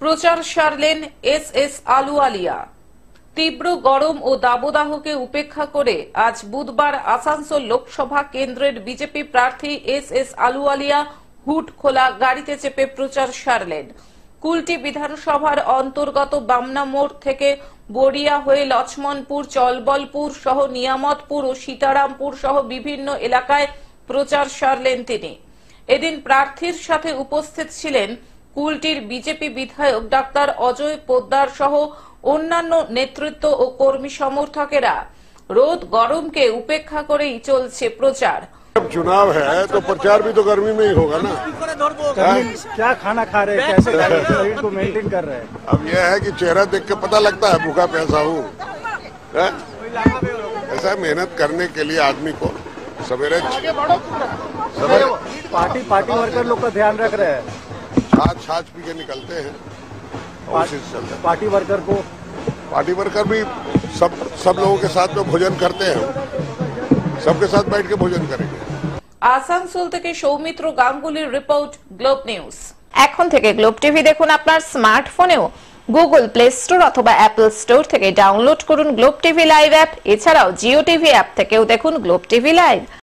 প্রচার সারলেন এস আলুওয়ালিয়া। তীব্র গরম ও দাবদাহকে উপেক্ষা করে আজ বুধবার আসানসোল লোকসভা কেন্দ্রের বিজেপি প্রার্থী এস আলুওয়ালিয়া হুড খোলা গাড়িতে চেপে প্রচার সারলেন। কুলটি বিধানসভার অন্তর্গত বামনা মোড় থেকে বড়িয়া হয়ে লক্ষ্মণপুর, চলবলপুর সহ নিয়ামতপুর ও সীতারামপুর সহ বিভিন্ন এলাকায় প্রচার সারলেন তিনি। এদিন প্রার্থীর সাথে উপস্থিত ছিলেন কুলটির বিজেপি বিধায়ক ডাক্তার অজয় পোদ্দার সহ অন্যান্য নেতৃত্ব ও কর্মী সমর্থকেরা। রোদ গরমকে উপেক্ষা করেই চলছে প্রচার। जब चुनाव है तो प्रचार भी तो गर्मी में ही होगा ना। क्या खाना खा रहे हैं, कैसे शरीर को मेंटेन कर रहे हैं? अब यह है कि चेहरा देख के पता लगता है भूखा प्यासा हूँ। ऐसा मेहनत करने के लिए आदमी को सवेरे पार्टी वर्कर लोग का ध्यान रख रहे हैं। छाछ पी के निकलते हैं। पार्टी वर्कर भी सब लोगों के साथ में भोजन करते हैं, सबके साथ बैठ के भोजन करेंगे। আসানসোল থেকে সৌমিত্র গাঙ্গুলির রিপোর্ট, গ্লোব নিউজ। এখন থেকে গ্লোব টিভি দেখুন আপনার স্মার্টফোনেও। গুগল প্লে স্টোর অথবা অ্যাপল স্টোর থেকে ডাউনলোড করুন গ্লোব টিভি লাইভ অ্যাপ। এছাড়াও জিও টিভি অ্যাপ থেকেও দেখুন গ্লোব টিভি লাইভ।